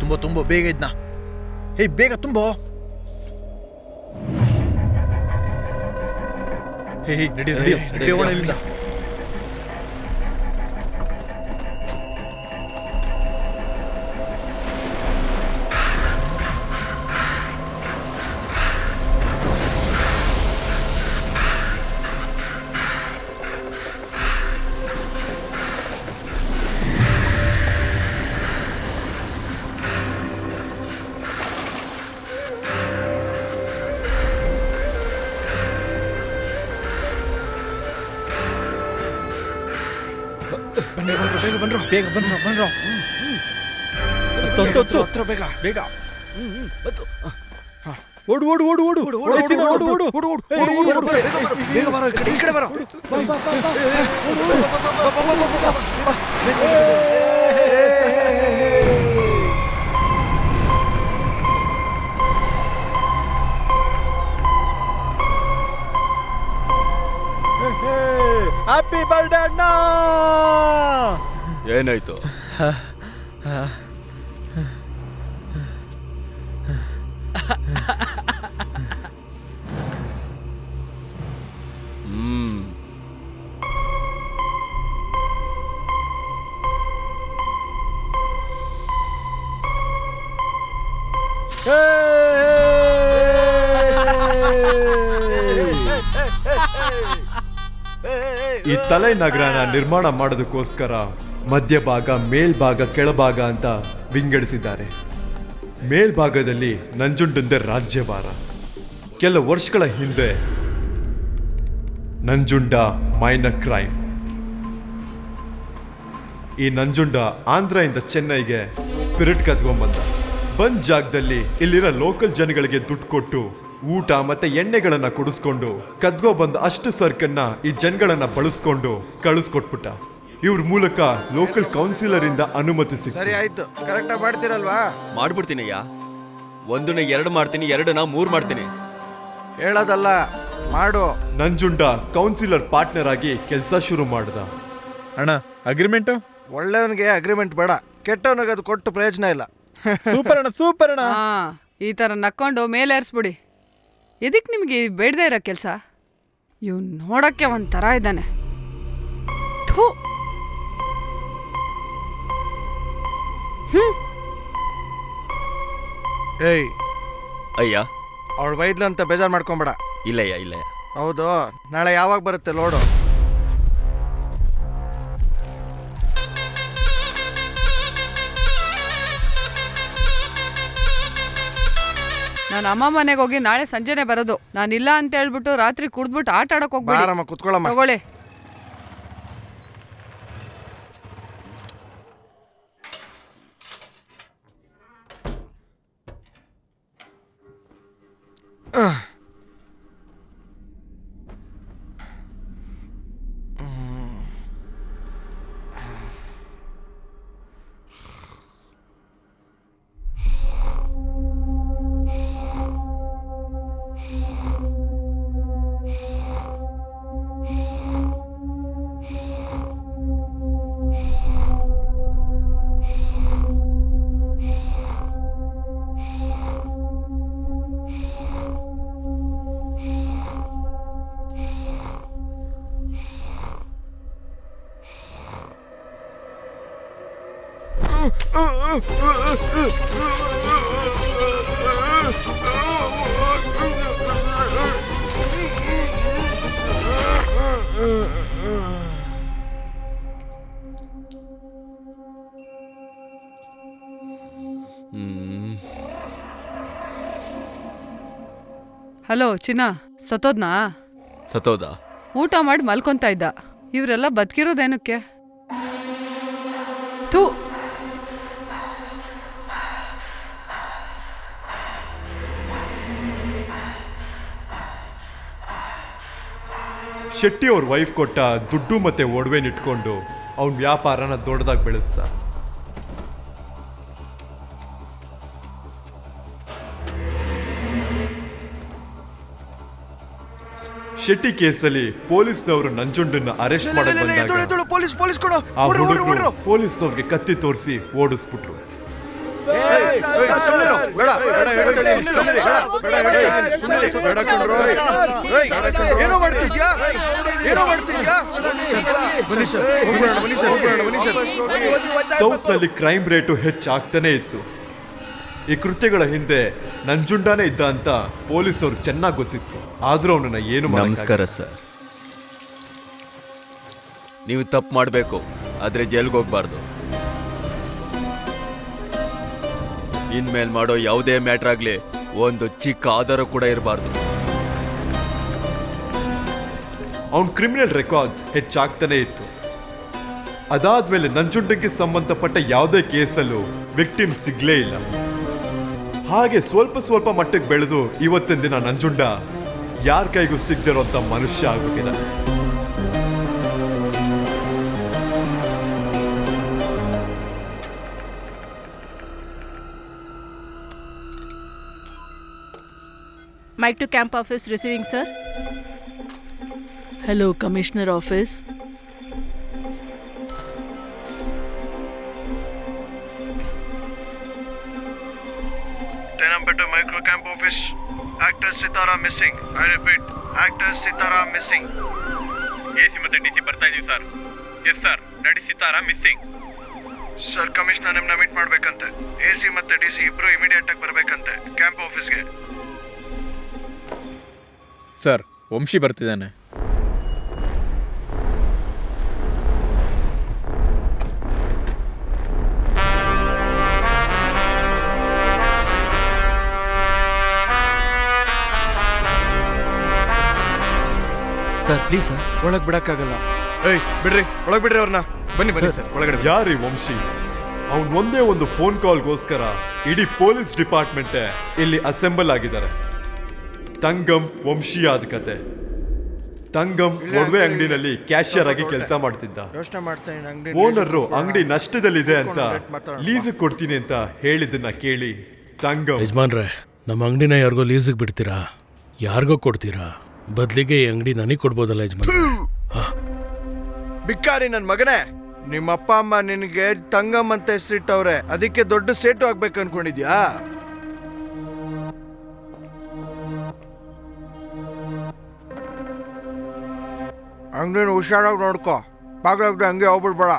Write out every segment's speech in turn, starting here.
ತುಂಬೋ ತುಂಬೋ ಬೇಗ ಇದ್ನ. ಬೇಗ ತುಂಬೋ. ನಡಿ ನಡಿ ನಡಿ ಹೋಗೋಣ ಇಲ್ಲಿಂದ. ಬೇಗ ಬನ್ರೋ. ಹತ್ರ ಬೇಗ ಬೇಗ. ಓಡು ಓಡು ಓಡು ಓಡು ಓಡು ಬೇಗ ಬರೋ. ಈ ಕಡೆ ಬರೋ. ಹ್ಯಾಪಿ ಬರ್ಡೇ ಅಣ್ಣ. ಏನಾಯ್ತು? ಈ ತಲೆ ನಗರನ ನಿರ್ಮಾಣ ಮಾಡೋದಕ್ಕೋಸ್ಕರ ಮಧ್ಯಭಾಗ, ಮೇಲ್ಭಾಗ, ಕೆಳಭಾಗ ಅಂತ ವಿಂಗಡಿಸಿದ್ದಾರೆ. ಮೇಲ್ಭಾಗದಲ್ಲಿ ನಂಜುಂಡಂದೇ ರಾಜ್ಯಭಾರ. ಕೆಲ ವರ್ಷಗಳ ಹಿಂದೆ ನಂಜುಂಡ ಮೈನರ್ ಕ್ರೈಮ್. ಈ ನಂಜುಂಡ ಆಂಧ್ರದಿಂದ ಚೆನ್ನೈಗೆ ಸ್ಪಿರಿಟ್ ಕದ್ಕೊಂಡ್ಬಂದ. ಬಂದ್ ಜಾಗದಲ್ಲಿ ಇಲ್ಲಿರೋ ಲೋಕಲ್ ಜನಗಳಿಗೆ ದುಡ್ಡು ಕೊಟ್ಟು ಊಟ ಮತ್ತೆ ಎಣ್ಣೆಗಳನ್ನ ಕುಡಿಸ್ಕೊಂಡು ಕದ್ಗೋ ಬಂದ ಅಷ್ಟು ಸರ್ಕನ್ನ ಈ ಜನಗಳನ್ನ ಬಳಸ್ಕೊಂಡು ಕಳಿಸ್ಕೊಟ್ಬಿಟ್ಟ. ಇವ್ರ ಮೂಲಕ ಲೋಕಲ್ ಕೌನ್ಸಿಲರ್ ಇಂದ ಅನುಮತಿ ಸಿಕ್ತು. ಸರಿ ಆಯ್ತು, ಕರೆಕ್ಟ್ ಆಗಿ ಮಾಡ್ತೀರಲ್ವಾ? ಮಾಡ್ಬಿಡ್ತೀನಯ್ಯ. ಒಂದನ್ನ 2 ಮಾಡ್ತೀನಿ, 2ನ 3 ಮಾಡ್ತೀನಿ. ಹೇಳೋದಲ್ಲ, ಮಾಡು. ನಂಜುಂಡ ಕೌನ್ಸಿಲರ್ ಪಾರ್ಟ್ನರ್ ಆಗಿ ಕೆಲಸ ಶುರು ಮಾಡ್ದ. ಅಣ್ಣ, ಅಗ್ರಿಮೆಂಟ್? ಒಳ್ಳೆಯವನಿಗೆ ಅಗ್ರಿಮೆಂಟ್ ಬೇಡ, ಕೆಟ್ಟವನಿಗೆ ಅದು ಕೊಟ್ಟು ಪ್ರಯೋಜನ ಇಲ್ಲ. ಸೂಪರ್ ಅಣ್ಣ, ಸೂಪರ್ ಅಣ್ಣ. ಈ ತರ ನಕ್ಕೊಂಡು ಮೇಲೆ ಏರ್ಸ್ಬಿಡಿ. ಎದಕ್ ನಿಮ್ಗೆ ಬೇಡದೇ ಇರೋ ಕೆಲಸ? ಇವ್ ನೋಡಕ್ಕೆ ಒಂಥರ ಇದ್ದಾನೆ. ಏಯ್ ಅಯ್ಯ, ಅವಳು ಬೈದ್ಲು ಅಂತ ಬೇಜಾರು ಮಾಡ್ಕೊಂಬೇಡ. ಇಲ್ಲಯ್ಯ ಇಲ್ಲಯ್ಯ. ಹೌದು, ನಾಳೆ ಯಾವಾಗ ಬರುತ್ತೆ ಲೋಡು? ನಾನು ಅಮ್ಮ ಮನೆಗೆ ಹೋಗಿ ನಾಳೆ ಸಂಜೆನೆ ಬರೋದು. ನಾನಿಲ್ಲ ಅಂತ ಹೇಳ್ಬಿಟ್ಟು ರಾತ್ರಿ ಕುಡ್ದ್ಬಿಟ್ಟು ಆಟ ಆಡಕ್ ಹೋಗ್ಬೇಡಿ. ಕುತ್ಕೊಳ್ಳಮ್ಮ. ತಗೊಳ್ಳಿ. ಹಲೋ ಚಿನ್ನ, ಸತ್ತೋದ್ನಾ? ಸತ್ತೋದ? ಊಟ ಮಾಡಿ ಮಲ್ಕೊಂತ ಇದ್ದ. ಇವರೆಲ್ಲ ಬದುಕಿರೋದೇನಕ್ಕೆ? ಥೂ. ಶೆಟ್ಟಿ ಅವ್ರ ವೈಫ್ ಕೊಟ್ಟ ದುಡ್ಡು ಮತ್ತೆ ಒಡವೆನಿಟ್ಕೊಂಡು ಅವನ ವ್ಯಾಪಾರನ ದೊಡ್ಡದಾಗಿ ಬೆಳೆಸ್ದ. ಶೆಟ್ಟಿ ಕೇಸಲ್ಲಿ ಪೊಲೀಸ್ನವರು ನಂಜುಂಡನ್ನ ಅರೆಸ್ಟ್ ಮಾಡಕ್ ಬಂದಾಗ ಪೊಲೀಸ್ ಆ ಹುಡುಗರು ಪೊಲೀಸ್ನವ್ರಿಗೆ ಕತ್ತಿ ತೋರಿಸಿ ಓಡಿಸ್ಬಿಟ್ರು. ಏನೋ ಮಾಡ್ತಿದ್ಯಾ ಸೌತ್ನಲ್ಲಿ ಕ್ರೈಮ್ ರೇಟು ಹೆಚ್ಚಾಗ್ತಾನೆ ಇತ್ತು. ಈ ಕೃತ್ಯಗಳ ಹಿಂದೆ ನಂಜುಂಡಾನೇ ಇದ್ದ ಅಂತ ಪೊಲೀಸ್ನವ್ರು ಚೆನ್ನಾಗಿ ಗೊತ್ತಿತ್ತು. ಆದ್ರೂ ಅವನನ್ನ ಏನು ನಮಸ್ಕಾರ ಸರ್. ನೀವು ತಪ್ಪು ಮಾಡಬೇಕು, ಆದ್ರೆ ಜೈಲ್ಗೆ ಹೋಗ್ಬಾರ್ದು. ಇನ್ಮೇಲೆ ಮಾಡೋ ಯಾವುದೇ ಮ್ಯಾಟ್ರ್ ಆಗ್ಲಿ ಒಂದು ಚಿಕ್ಕ ಆಧಾರ ಕೂಡ ಇರಬಾರ್ದು. ಅವನ ಕ್ರಿಮಿನಲ್ ರೆಕಾರ್ಡ್ಸ್ ಹೆಚ್ಚಾಗ್ತಾನೆ ಇತ್ತು. ಅದಾದ್ಮೇಲೆ ನಂಜುಂಡಕ್ಕೆ ಸಂಬಂಧಪಟ್ಟ ಯಾವುದೇ ಕೇಸಲ್ಲೂ ವಿಕ್ಟಿಮ್ ಸಿಗ್ಲೇ ಇಲ್ಲ. ಹಾಗೆ ಸ್ವಲ್ಪ ಮಟ್ಟಿಗೆ ಬೆಳೆದು ಇವತ್ತಿನ ದಿನ ನಂಜುಂಡ ಯಾರ ಕೈಗೂ ಸಿಗದಿರೋಂಥ ಮನುಷ್ಯ ಆಗ್ಬಿಟ್ಟಿದ್ದಾನೆ. Mike to camp office receiving, sir. Hello, Commissioner Office. Tenambetta micro camp office. Actor Sitara missing. I repeat, actor Sitara missing. AC ಮತ್ತೆ DC ಬರ್ತಾ ಇದೀವಿ ಸರ್. ಎಸ್ ಸರ್, ನಡಿ ಸಿತಾರಾ ಮಿಸ್ಸಿಂಗ್. ಸರ್, ಕಮಿಷನರ್ ನಿಮ್ಮನ್ನ ಮೀಟ್ ಮಾಡ್ಬೇಕಂತೆ. AC ಮತ್ತೆ DC ಇಬ್ರು immediate ಆಗಿ ಬರ್ಬೇಕಂತೆ ಕ್ಯಾಂಪ್ ಆಫೀಸ್ಗೆ. ಸರ್, ವಂಶಿ ಬರ್ತಿದ್ದಾನೆ. Sir please sir. ಒಳಗ್ ಬಿಡಕ್ಕಾಗಲ್ಲ. ಏಯ್ ಬಿಡ್ರಿ, ಒಳಗ್ ಬಿಡ್ರಿ ಅವ್ರನ್ನ. ಬನ್ನಿ ಸರ್ ಒಳಗಡೆ. ಯಾರಿ ವಂಶಿ? ಅವನ್ ಒಂದೇ ಒಂದು ಫೋನ್ ಕಾಲ್ಗೋಸ್ಕರ ಇಡೀ ಪೊಲೀಸ್ ಡಿಪಾರ್ಟ್ಮೆಂಟ್ ಇಲ್ಲಿ ಅಸೆಂಬಲ್ ಆಗಿದ್ದಾರೆ. ತಂಗಂ ವಂಶಿಯಾದ ಕತೆ. ತಂಗಂ ಒಡವೆ ಅಂಗಡಿನಲ್ಲಿ ಕ್ಯಾಶಿಯರ್ ಆಗಿ ಕೆಲಸ ಮಾಡ್ತಿದ್ದ. ಯೋಚನೆ ಮಾಡ್ತಾ ಅಂಗಡಿ ಓನರ್ ಅಂಗಡಿ ನಷ್ಟದಲ್ಲಿದೆ ಅಂತ ಲೀಸ್ ಕೊಡ್ತೀನಿ ಅಂತ ಹೇಳಿದ್ದನ್ನ ಕೇಳಿ ತಂಗಂ, ಯಜಮಾನ್ರೆ, ನಮ್ಮ ಅಂಗಡಿನ ಯಾರಿಗೋ ಲೀಸಿಗೆ ಬಿಡ್ತೀರಾ? ಯಾರಿಗೋ ಕೊಡ್ತೀರಾ? ಬದ್ಲಿಗೆ ಈ ಅಂಗಡಿ ನನಗೆ ಕೊಡ್ಬೋದಲ್ಲ ಯಜಮಾನ್? ಬಿಕ್ಕಾರಿ ನನ್ ಮಗನೇ, ನಿಮ್ಮ ಅಪ್ಪ ಅಮ್ಮ ನಿನಗೆ ತಂಗಮ್ ಅಂತ ಹೆಸರಿಟ್ಟವ್ರೆ, ಅದಕ್ಕೆ ದೊಡ್ಡ ಸೇಟು ಆಗ್ಬೇಕು ಅನ್ಕೊಂಡಿದ್ಯಾ? ಅಂಗಡಿನ ಹುಷಾರಾಗಿ ನೋಡ್ಕೋ, ಬಾಗ್ಲಾಗ್ದು ಹಂಗೆ ಹೋಗ್ಬಿಡ್ಬೇಡ.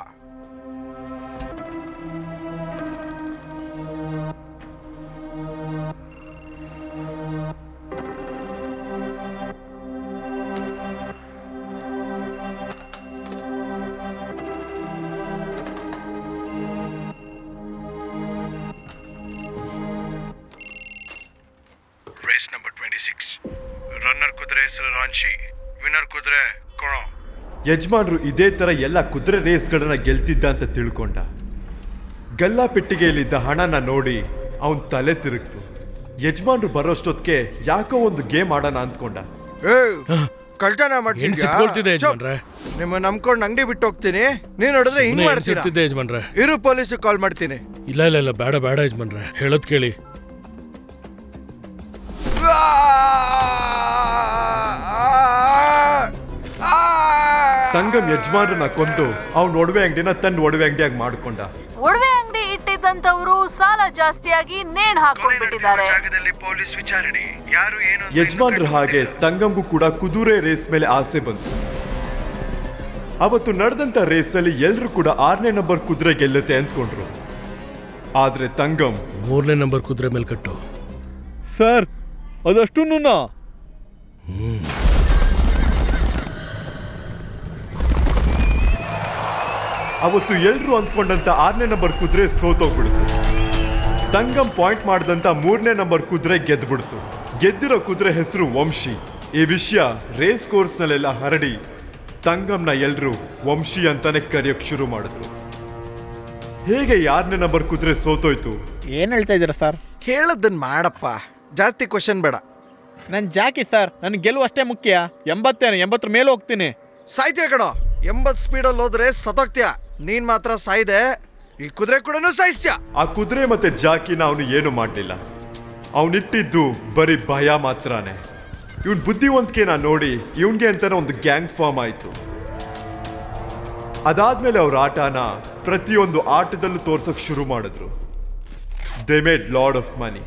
Race number 26. ರನ್ನರ್ ಕುದುರೆ ಹೆಸರು ರಾಂಚಿ, ವಿನ್ನರ್ ಕುದುರೆ ಕೊಣ. ಯಜಮಾನ್ರು ಇದೇ ತರ ಎಲ್ಲ ಕುದುರೆ ರೇಸ್ಗಳನ್ನ ಗೆಲ್ತಿದ್ದ ಅಂತ ತಿಳ್ಕೊಂಡ. ಗಲ್ಲಾ ಪೆಟ್ಟಿಗೆಯಲ್ಲಿದ್ದ ಹಣನ ನೋಡಿ ಅವನ್ ತಲೆ ತಿರುಗ್ತು. ಯಜಮಾನ್ರು ಬರೋಷ್ಟೊತ್ತಿಗೆ ಯಾಕೋ ಒಂದು ಗೇಮ್ ಆಡೋಣ ಅಂದ್ಕೊಂಡ. ಕಳ್ತನ ಸಿಕ್ಕೊಳ್ತಿದೆ ಯಜಮಾನ್ರೆ. ನಿಮ್ಮ ನಂಬ್ಕೊಂಡು ಅಂಗಡಿ ಬಿಟ್ಟು ಹೋಗ್ತೀನಿ, ನೀನ್ ನೋಡಿದ್ರೆ ಹಿಂಗ್ ಮಾಡ್ತೀರಾ? ಯಜಮಾನ್ರೆ, ಇರು ಪೊಲೀಸ್ ಕಾಲ್ ಮಾಡ್ತೀನಿ. ಇಲ್ಲ ಬೇಡ ಯಜಮಾನ್ರೆ, ಹೇಳೋದ್ ಕೇಳಿ. ತಂಗಂ ಯಜಮಾನ್ರನ್ನ ಕೊಂದು ಅವ್ನ ಒಡವೆ ಅಂಗಡಿನ ತನ್ನ ಒಡವೆ ಅಂಗಡಿಯಾಗಿ ಮಾಡ್ಕೊಂಡ. ಒಡವೆ ಅಂಗಡಿ ಇಟ್ಟಿದ್ದಂತವ್ರು ಸಾಲ ಜಾಸ್ತಿಯಾಗಿ ನೇಣ್ ಹಾಕೊಂಡ್ಬಿಟ್ಟಿದ್ದಾರೆ. ಪೊಲೀಸ್ ವಿಚಾರಣೆ. ಯಾರು ಏನು ಯಜಮಾನ್ರ ಹಾಗೆ ತಂಗಂಗೂ ಕೂಡ ಕುದುರೆ ರೇಸ್ ಮೇಲೆ ಆಸೆ ಬಂತು. ಅವತ್ತು ನಡೆದಂತ ರೇಸಲ್ಲಿ ಎಲ್ರು ಕೂಡ 6ನೇ ನಂಬರ್ ಕುದುರೆ ಗೆಲ್ಲುತ್ತೆ ಅಂದ್ಕೊಂಡ್ರು. ಆದ್ರೆ ತಂಗಂ 3ನೇ ನಂಬರ್ ಕುದುರೆ ಮೇಲೆ ಕಟ್ಟು. ಸರ್, ಅದಷ್ಟು ಅವತ್ತು ಎಲ್ರು ಅಂದ್ಕೊಂಡಂತ 6ನೇ ನಂಬರ್ ಕುದುರೆ ಸೋತೋಗ್ಬಿಡ್ತು. ತಂಗಂ ಪಾಯಿಂಟ್ ಮಾಡಿದಂತ 3ನೇ ನಂಬರ್ ಕುದುರೆ ಗೆದ್ಬಿಡ್ತು. ಗೆದ್ದಿರೋ ಕುದುರೆ ಹೆಸರು ವಂಶಿ. ಈ ವಿಷಯ ರೇಸ್ ಕೋರ್ಸ್ನಲ್ಲೆಲ್ಲ ಹರಡಿ ತಂಗಂನ ಎಲ್ರು ವಂಶಿ ಅಂತಾನೆ ಕರೆಯೋಕ್ ಶುರು ಮಾಡಿದ್ರು. ಹೇಗೆ 6ನೇ ನಂಬರ್ ಕುದುರೆ ಸೋತೋಯ್ತು? ಏನ್ ಹೇಳ್ತಾ ಇದ್ದೀರಾ ಸರ್? ಹೇಳದನ್ ಮಾಡಪ್ಪ, ಜಾಸ್ತಿ ಕ್ವಶನ್ ಬೇಡ. ನನ್ ಜಾಕಿ ಸರ್, ನನ್ ಗೆಲುವು ಅಷ್ಟೇ ಮುಖ್ಯ. 80 ಮೇಲೆ ಹೋಗ್ತೀನಿ. ಸಾಯ್ತೀಯ ಕಣೋ, 80 ಸ್ಪೀಡಲ್ಲಿ ಹೋದ್ರೆ ಸತ್ತೋಗ್ತೀಯ. ನೀನ್ ಮಾತ್ರ ಸಾಯ್ದೆ, ಈ ಕುದುರೆ ಕೂಡ ಸಾಯಿಸ್ತೀಯ. ಆ ಕುದುರೆ ಮತ್ತೆ ಜಾಕಿನ ಅವನು ಏನು ಮಾಡಲಿಲ್ಲ. ಅವನಿಟ್ಟಿದ್ದು ಬರೀ ಭಯ ಮಾತ್ರನೇ. ಇವನ್ ಬುದ್ಧಿವಂತಿಕೆನ ನೋಡಿ ಇವನ್ಗೆ ಅಂತಾನೆ ಒಂದು ಗ್ಯಾಂಗ್ ಫಾರ್ಮ್ ಆಯ್ತು. ಅದಾದ್ಮೇಲೆ ಅವ್ರ ಆಟನ ಪ್ರತಿಯೊಂದು ಆಟದಲ್ಲೂ ತೋರ್ಸಕ್ ಶುರು ಮಾಡಿದ್ರು. They made lot of money.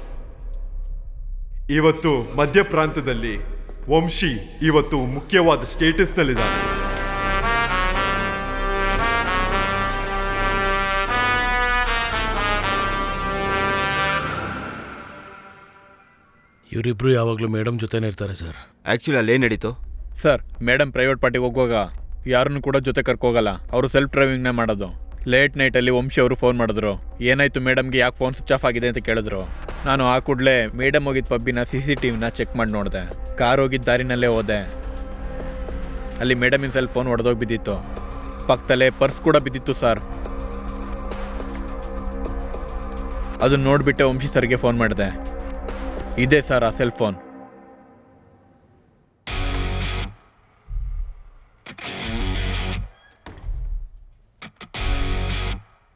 ಇವತ್ತು ಮಧ್ಯ ಪ್ರಾಂತದಲ್ಲಿ ವಂಶಿ ಇವತ್ತು ಮುಖ್ಯವಾದ ಸ್ಟೇಟಸ್ನಲ್ಲಿದ್ದಾನೆ. ಇವರಿಬ್ರು ಯಾವಾಗಲೂ ಮೇಡಮ್ ಜೊತೆನೇ ಇರ್ತಾರೆ ಸರ್. ಆಕ್ಚುಲಿ ಅಲ್ಲೇನ್ ನಡೀತು? ಸರ್ ಮೇಡಮ್ ಪ್ರೈವೇಟ್ ಪಾರ್ಟಿಗೆ ಹೋಗುವಾಗ ಯಾರನ್ನು ಕೂಡ ಜೊತೆ ಕರ್ಕೋಗಲ್ಲ, ಅವರು ಸೆಲ್ಫ್ ಡ್ರೈವಿಂಗ್ನೇ ಮಾಡೋದು. ಲೇಟ್ ನೈಟಲ್ಲಿ ವಂಶಿ ಅವರು ಫೋನ್ ಮಾಡಿದ್ರು. ಏನಾಯ್ತು ಮೇಡಮ್ಗೆ, ಯಾಕೆ ಫೋನ್ ಸ್ವಿಚ್ ಆಫ್ ಆಗಿದೆ ಅಂತ ಕೇಳಿದ್ರು. ನಾನು ಆ ಕೂಡಲೇ ಮೇಡಮ್ ಹೋಗಿದ್ದ ಪಬ್ಬಿನ CCTVನ ಚೆಕ್ ಮಾಡಿ ನೋಡಿದೆ. ಕಾರ್ ಹೋಗಿದ್ದ ದಾರಿನಲ್ಲೇ ಹೋದೆ. ಅಲ್ಲಿ ಮೇಡಮಿನ ಸೆಲ್ ಫೋನ್ ಹೊಡೆದೋಗಿ ಬಿದ್ದಿತ್ತು. ಪಕ್ಕದಲ್ಲೇ ಪರ್ಸ್ ಕೂಡ ಬಿದ್ದಿತ್ತು ಸರ್. ಅದನ್ನ ನೋಡಿಬಿಟ್ಟೆ ವಂಶಿ ಸರ್ಗೆ ಫೋನ್ ಮಾಡಿದೆ. ಇದೆ ಸರ್ ಆ ಸೆಲ್ ಫೋನ್.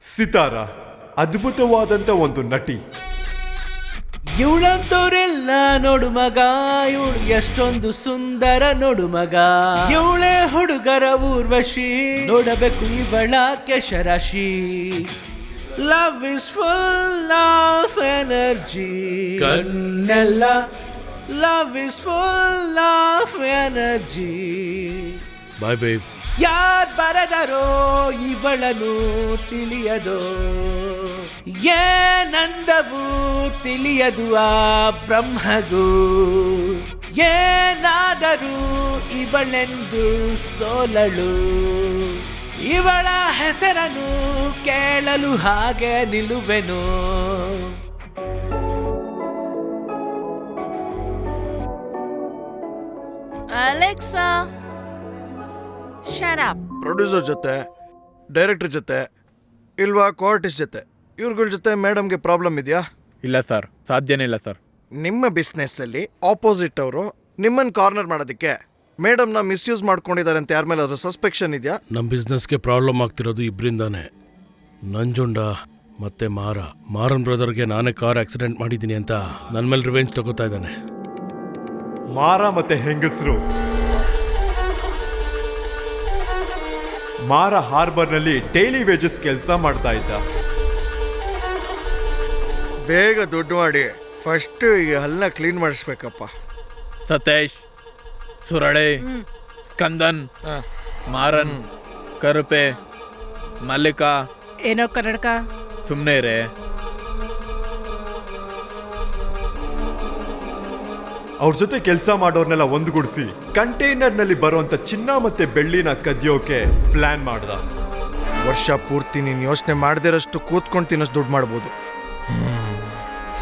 ಸಿತಾರ ಅದ್ಭುತವಾದಂತ ಒಂದು ನಟಿ. ಇವಳಂತವ್ರೆಲ್ಲ ನೋಡು ಮಗ, ಇವಳು ಎಷ್ಟೊಂದು ಸುಂದರ ನೋಡು ಮಗ. ಇವಳೆ ಹುಡುಗರ ಊರ್ವಶಿ, ನೋಡಬೇಕು ಇವಳ ಕೆಶರಾಶಿ. Love is full of energy, ಕಣ್ಣೆಲ್ಲ love is full of energy. Boy babe. ಯಾರ್ ಬರದರೋ ಇವಳನು ತಿಳಿಯದೋ, ಏನಂದವು ತಿಳಿಯದು ಆ ಬ್ರಹ್ಮಗೂ. ಏನಾದರೂ ಇವಳೆಂದು ಸೋಲಳು, ಇವಳ ಹೆಸರನ್ನು ಕೇಳಲು ಹಾಗೆ ನಿಲ್ಲುವೆನು. Alexa shut up. ಪ್ರೊಡ್ಯೂಸರ್ ಜೊತೆ, ಡೈರೆಕ್ಟರ್ ಜೊತೆ, ಇಲ್ವಾ ಕೋಆರ್ಟಿಸ್ಟ್ ಜೊತೆ, ಇವ್ರಗಳ ಜೊತೆ ಮೇಡಮ್ಗೆ ಪ್ರಾಬ್ಲಮ್ ಇದೆಯಾ? ಇಲ್ಲ ಸರ್, ಸಾಧ್ಯನೇ ಇಲ್ಲ ಸರ್. ನಿಮ್ಮ ಬಿಸ್ನೆಸ್ಸಲ್ಲಿ ಆಪೋಸಿಟ್ ಅವರು ನಿಮ್ಮನ್ನು ಕಾರ್ನರ್ ಮಾಡೋದಕ್ಕೆ ಮೇಡಮ್ನ ಮಿಸ್ಯೂಸ್ ಮಾಡ್ಕೊಂಡಿದ್ದಾರೆ ಅಂತ ಯಾರ ಮೇಲೆ ಅದ್ರ ಸಸ್ಪೆಕ್ಷನ್ ಇದೆಯಾ? ನಮ್ಮ ಬಿಸ್ನೆಸ್ಗೆ ಪ್ರಾಬ್ಲಮ್ ಆಗ್ತಿರೋದು ಇಬ್ಬರಿಂದಾನೆ, ನಂಜುಂಡ ಮತ್ತೆ ಮಾರನ್ ಬ್ರದರ್ಗೆ ನಾನೇ ಕಾರ್ ಆಕ್ಸಿಡೆಂಟ್ ಮಾಡಿದ್ದೀನಿ ಅಂತ ನನ್ನ ಮೇಲೆ ರಿವೆಂಜ್ ತಗೋತಾ ಇದ್ದಾನೆ. ಮಾರ ಮತ್ತೆ ಹೆಂಗಸರು ಮಾರ ಹಾರ್ಬರ್ನಲ್ಲಿ ಡೈಲಿ ವೇಜಸ್ ಕೆಲಸ ಮಾಡ್ತಾ ಇದ್ದ. ಬೇಗ ದುಡ್ಡು ಮಾಡಿ ಫಸ್ಟ್ ಈ ಹಲ್ಲನ್ನ ಕ್ಲೀನ್ ಮಾಡಿಸ್ಬೇಕಪ್ಪ. ಸತೇಶ್, ಸುರಳೆ, ಸ್ಕಂದನ್, ಮಾರನ್, ಕರುಪೆ, ಮಲ್ಲಿಕಾ. ಏನೋ ಕನ್ನಡಕ. ಸುಮ್ಮನೆ ಇರೇ. ಅವ್ರ ಜೊತೆ ಕೆಲಸ ಮಾಡೋರ್ನೆಲ್ಲ ಒಂದುಗೂಡಿಸಿ ಕಂಟೈನರ್ನಲ್ಲಿ ಬರುವಂತ ಚಿನ್ನ ಮತ್ತೆ ಬೆಳ್ಳಿನ ಕದಿಯೋಕೆ ಪ್ಲಾನ್ ಮಾಡ್ದ. ವರ್ಷ ಪೂರ್ತಿ ನೀನು ಯೋಚನೆ ಮಾಡದಿರೋಷ್ಟು ಕೂತ್ಕೊಂಡು ತಿನ್ನೋಷ್ಟು ದುಡ್ಡು ಮಾಡ್ಬೋದು.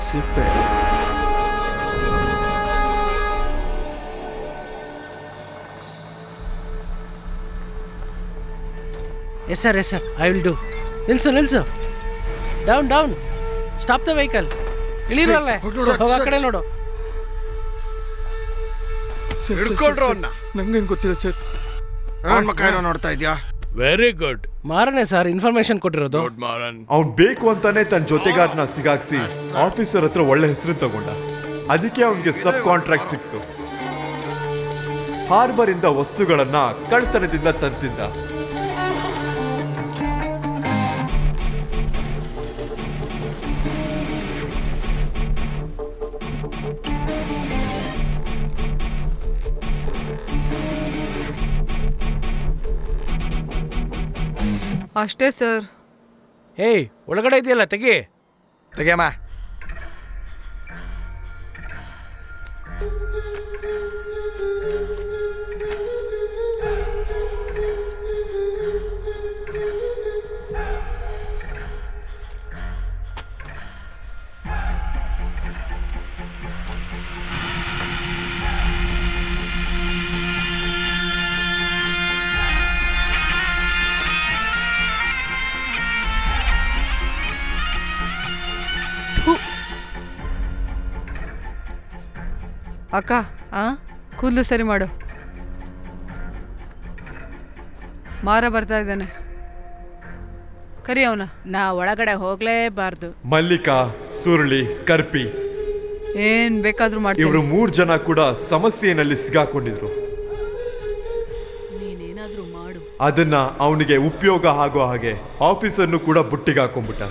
ಸಿಪ್ಪೆ. Yes sir, yes sir, I will do. ನಿಲ್ಸು. ಡೌನ್. Stop the vehicle. ಇಳಿರಲ್ಲ, ಆ ಕಡೆ ನೋಡು. ಹಿಡ್ಕೊಳ್ರು ಅವನ್ನ. ನಂಗೇನು ಗೊತ್ತಿಲ್ಲ ಸರ್. ಅವನ ಮಕ್ಕ ಏನೋ ನೋಡ್ತಾ ಇದ್ಯಾ? Very good. ಮಾರನೇ ಸರ್ ಇನ್ಫಾರ್ಮೇಶನ್ ಕೊಟ್ಟಿರೋದು. ಅವ್ನ್ ಬೇಕು ಅಂತಾನೆ ತನ್ನ ಜೊತೆಗಾರನ ಸಿಗಾಕ್ಸಿ ಆಫೀಸರ್ ಹತ್ರ ಒಳ್ಳೆ ಹೆಸರು ತಗೊಂಡ. ಅದಕ್ಕೆ ಅವನಿಗೆ ಸಬ್ ಕಾಂಟ್ರಾಕ್ಟ್ ಸಿಕ್ತು. ಹಾರ್ಬರ್ ಇಂದ ವಸ್ತುಗಳನ್ನ ಕಳ್ತನದಿಂದ ತರ್ತಿದ್ದ. ಅಷ್ಟೇ ಸರ್. ಏಯ್, ಒಳಗಡೆ ಇದೆಯಲ್ಲ, ತೆಗಿಯಮ್ಮ. ಅಕ್ಕ, ಆ ಕೂದಲು ಸರಿ ಮಾಡು. ಮಾರ ಬರ್ತಾ ಇದ್ದಾನೆ, ಕರಿ ಅವನ. ನಾ ಒಳಗಡೆ ಹೋಗ್ಲೇಬಾರ್ದು. ಮಲ್ಲಿಕಾ, ಸುರುಳಿ, ಕರ್ಪಿ ಏನ್ ಬೇಕಾದ್ರೂ ಮಾಡ್ತೀವಿ. ಇವರು 3 ಜನ ಕೂಡ ಸಮಸ್ಯೆಯಲ್ಲಿ ಸಿಗಾಕೊಂಡಿದ್ರು. ನೀನೇನಾದ್ರೂ ಮಾಡು. ಅದನ್ನ ಅವನಿಗೆ ಉಪಯೋಗ ಆಗೋ ಹಾಗೆ ಆಫೀಸರ್ನು ಕೂಡ ಬುಟ್ಟಿಗೆ ಹಾಕೊಂಡ್ಬಿಟ್ಟ.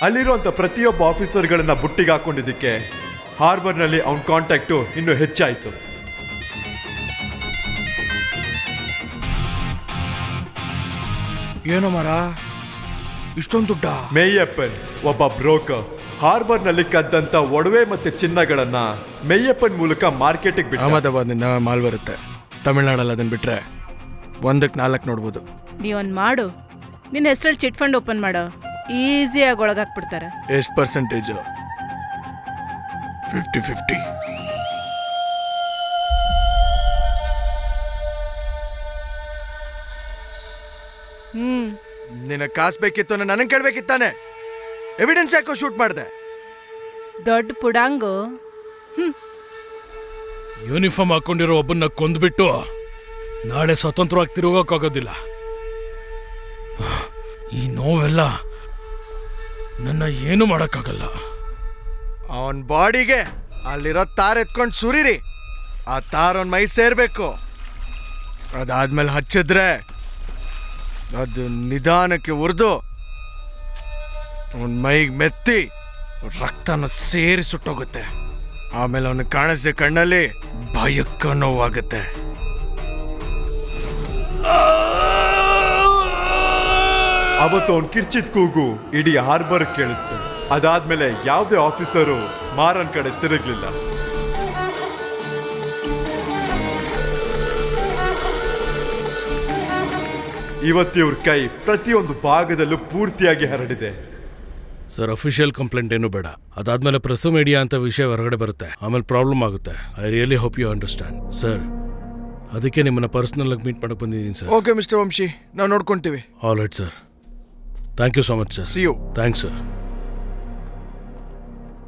ಅಲ್ಲಿರುವಂತ ಪ್ರತಿಯೊಬ್ಬ ಆಫೀಸರ್ಗಳನ್ನ ಬುಟ್ಟಿಗೆ ಹಾಕೊಂಡಿದ್ದಕ್ಕೆ ಹಾರ್ಬರ್ನಲ್ಲಿ ಅವನ ಕಾಂಟ್ಯಾಕ್ಟು ಇನ್ನೂ ಹೆಚ್ಚಾಯಿತು. ಏನೋ ಮರ ಇಷ್ಟೊಂದು ದುಡ್ಡ? ಮೇಯಪ್ಪನ್ ಒಬ್ಬ ಬ್ರೋಕರ್ ಹಾರ್ಬರ್ನಲ್ಲಿ ಕದ್ದಂತ ಒಡವೆ ಮತ್ತೆ ಚಿನ್ನಗಳನ್ನ ಮೇಯಪ್ಪನ್ ಮೂಲಕ ಮಾರ್ಕೆಟಿಗೆ ಬಿಟ್ಟ. ಅಹಮದಾಬಾದ್ನಿಂದ ಮಾಲ್ ಬರುತ್ತೆ, ತಮಿಳ್ನಾಡಲ್ಲಿ ಅದನ್ನ ಬಿಟ್ರೆ 1ಕ್ಕೆ 4 ನೋಡ್ಬೋದು. ನೀವೊಂದು ಮಾಡು, ನಿನ್ನ ಹೆಸರಲ್ಲಿ ಚಿಟ್ ಫಂಡ್ ಓಪನ್ ಮಾಡೋ, ಈಸಿಯಾಗಿ ಒಳಗಾಕ್ಬಿಡ್ತಾರೆ. ಎಷ್ಟು ಪರ್ಸೆಂಟೇಜು? 50-50. ನಿನ್ನ ಕಾಸು ಬೇಕಿತ್ತು, ನನಗೆ ಕೇಳ್ಬೇಕಿತ್ತಾನೆ. ಎವಿಡೆನ್ಸ್ ಯಾಕೋ ಶೂಟ್ ಮಾಡಿದೆ? ದೊಡ್ಡ ಪುಡಾಂಗು. ಯೂನಿಫಾರ್ಮ್ ಹಾಕೊಂಡಿರೋ ಒಬ್ಬನ್ನ ಕೊಂದ್ಬಿಟ್ಟು ನಾಳೆ ಸ್ವತಂತ್ರವಾಗಿ ತಿರುಗೋಕ್ಕಾಗೋದಿಲ್ಲ. ಈ ನೋವೆಲ್ಲ ನನ್ನ ಏನು ಮಾಡೋಕ್ಕಾಗಲ್ಲ. ಅವನ್ ಬಾಡಿಗೆ ಅಲ್ಲಿರೋ ತಾರ್ ಎತ್ಕೊಂಡು ಸುರಿರಿ, ಆ ತಾರ್ ಅವನ್ ಮೈ ಸೇರ್ಬೇಕು. ಅದಾದ್ಮೇಲೆ ಹಚ್ಚಿದ್ರೆ ಅದು ನಿಧಾನಕ್ಕೆ ಉರಿದು ಅವನ್ ಮೈಗೆ ಮೆತ್ತಿ ರಕ್ತನ ಸೇರಿ ಸುಟ್ಟೋಗುತ್ತೆ. ಆಮೇಲೆ ಅವನಿಗೆ ಕಾಣಿಸ್ದೆ ಕಣ್ಣಲ್ಲಿ ಭಯಕ್ಕ ನೋವಾಗುತ್ತೆ. ಅವತ್ತು ಅವ್ನು ಕಿರ್ಚಿದ್ ಕೂಗು ಇಡೀ ಹಾರ್ಬರ್ ಕೇಳಿಸ್ತು. ಅದಾದ್ಮೇಲೆ ಯಾವುದೇ ಆಫೀಸರು ಮಾರನ್ ಕಡೆ ತಿರುಗ್ಲಿಲ್ಲ. ಇವತ್ತು ಇವ್ರ ಕೈ ಪ್ರತಿಯೊಂದು ಭಾಗದಲ್ಲೂ ಪೂರ್ತಿಯಾಗಿ ಹರಡಿದೆ. ಸರ್, ಅಫಿಷಿಯಲ್ ಕಂಪ್ಲೇಂಟ್ ಏನು ಬೇಡ. ಅದಾದ್ಮೇಲೆ ಪ್ರೆಸ್ ಮೀಡಿಯಾ ಅಂತ ವಿಷಯ ಹೊರಗಡೆ ಬರುತ್ತೆ, ಆಮೇಲೆ ಪ್ರಾಬ್ಲಮ್ ಆಗುತ್ತೆ. I really hope you understand sir. ಅದಕ್ಕೆ ನಿಮ್ಮನ್ನ ಪರ್ಸನಲ್ ಆಗಿ ಮೀಟ್ ಮಾಡಕ್ ಬಂದಿದ್ದೀನಿ ಸರ್. ಓಕೆ ಮಿಸ್ಟರ್ ವಂಶಿ, ನಾವು ನೋಡ್ಕೊಂತೀವಿ. All right sir. Thank you so much sir. See you. Thanks sir.